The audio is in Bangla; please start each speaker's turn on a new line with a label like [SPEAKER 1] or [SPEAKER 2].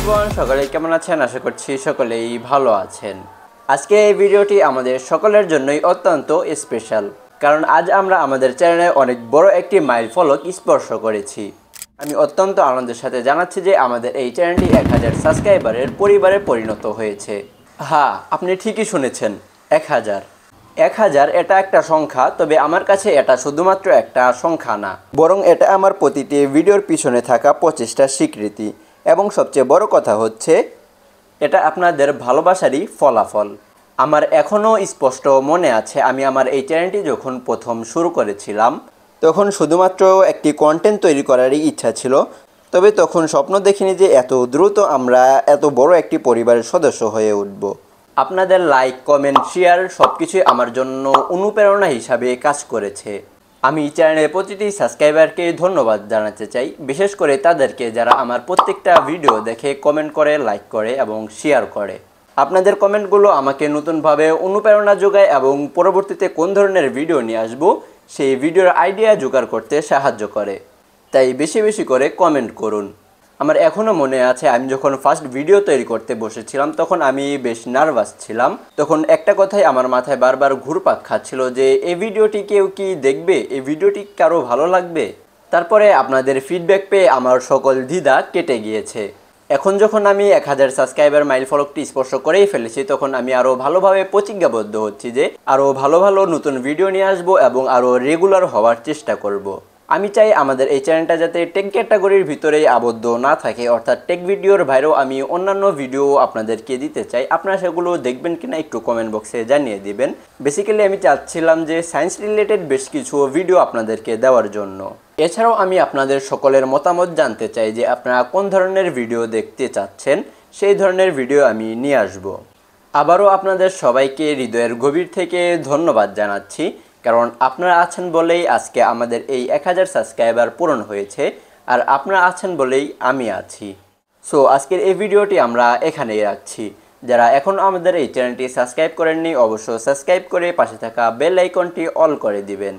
[SPEAKER 1] এভরিওয়ান, সকলে কেমন আছেন? আশা করছি সকলেই ভালো আছেন। আজকে এই ভিডিওটি আমাদের সকলের জন্যই অত্যন্ত স্পেশাল, কারণ আজ আমরা আমাদের চ্যানেলে অনেক বড় একটি মাইলফলক স্পর্শ করেছি। আমি অত্যন্ত আনন্দের সাথে জানাচ্ছি যে আমাদের এই চ্যানেলটি 1000 সাবস্ক্রাইবারের পরিবারে পরিণত হয়েছে। হ্যাঁ, আপনি ঠিকই শুনেছেন, 1000। 1000 এটা একটা সংখ্যা, তবে আমার কাছে এটা শুধুমাত্র একটা সংখ্যা না, বরং এটা আমার প্রতিটি ভিডিওর পিছনে থাকা প্রচেষ্টার স্বীকৃতি। এবং সবচেয়ে বড় কথা হচ্ছে, এটা আপনাদের ভালোবাসারই ফলাফল। আমার এখনও স্পষ্ট মনে আছে, আমি আমার এই চ্যানেলটি যখন প্রথম শুরু করেছিলাম, তখন শুধুমাত্র একটি কন্টেন্ট তৈরি করারই ইচ্ছা ছিল। তবে তখন স্বপ্ন দেখিনি যে এত দ্রুত আমরা এত বড় একটি পরিবারের সদস্য হয়ে উঠব। আপনাদের লাইক, কমেন্ট, শেয়ার সব কিছুই আমার জন্য অনুপ্রেরণা হিসাবে কাজ করেছে। আমি চ্যানেলের প্রতিটি সাবস্ক্রাইবারকে ধন্যবাদ জানাতে চাই, বিশেষ করে তাদেরকে যারা আমার প্রত্যেকটা ভিডিও দেখে কমেন্ট করে, লাইক করে এবং শেয়ার করে। আপনাদের কমেন্টগুলো আমাকে নতুনভাবে অনুপ্রেরণা যোগায় এবং পরবর্তীতে কোন ধরনের ভিডিও নিয়ে আসবো সেই ভিডিওর আইডিয়া জোগাড় করতে সাহায্য করে। তাই বেশি বেশি করে কমেন্ট করুন। আমার এখনও মনে আছে, আমি যখন ফার্স্ট ভিডিও তৈরি করতে বসেছিলাম তখন আমি বেশ নার্ভাস ছিলাম। তখন একটা কথাই আমার মাথায় বারবার ঘুরপাক খাচ্ছিল যে এই ভিডিওটি কেউ কি দেখবে, এই ভিডিওটি কারো ভালো লাগবে। তারপরে আপনাদের ফিডব্যাক পেয়ে আমার সকল দ্বিধা কেটে গিয়েছে। এখন যখন আমি 1000 সাবস্ক্রাইবার মাইলফলকটি স্পর্শ করেই ফেলেছি, তখন আমি আরও ভালোভাবে প্রতিজ্ঞাবদ্ধ হচ্ছি যে আরও ভালো ভালো নতুন ভিডিও নিয়ে আসবো এবং আরও রেগুলার হওয়ার চেষ্টা করব। আমি চাই আমাদের এই চ্যানেলটা যাতে টেক ক্যাটাগরির ভিতরেই আবদ্ধ না থাকে, অর্থাৎ টেক ভিডিওর বাইরেও আমি অন্যান্য ভিডিও আপনাদেরকে দিতে চাই। আপনারা সেগুলো দেখবেন কিনা একটু কমেন্ট বক্সে জানিয়ে দিবেন। বেসিক্যালি আমি চাচ্ছিলাম যে সায়েন্স রিলেটেড বেশ কিছু ভিডিও আপনাদেরকে দেওয়ার জন্য। এছাড়াও আমি আপনাদের সকলের মতামত জানতে চাই যে আপনারা কোন ধরনের ভিডিও দেখতে চাচ্ছেন, সেই ধরনের ভিডিও আমি নিয়ে আসব। আবারও আপনাদের সবাইকে হৃদয়ের গভীর থেকে ধন্যবাদ জানাচ্ছি, কারণ আপনারা আছেন বলেই আজকে আমাদের এই 1000 সাবস্ক্রাইবার পূরণ হয়েছে, আর আপনারা আছেন বলেই আমি আছি। সো আজকের এই ভিডিওটি আমরা এখানেই রাখছি। যারা এখনও আমাদের এই চ্যানেলটি সাবস্ক্রাইব করেননি, অবশ্যই সাবস্ক্রাইব করে পাশে থাকা বেল আইকনটি অল করে দিবেন।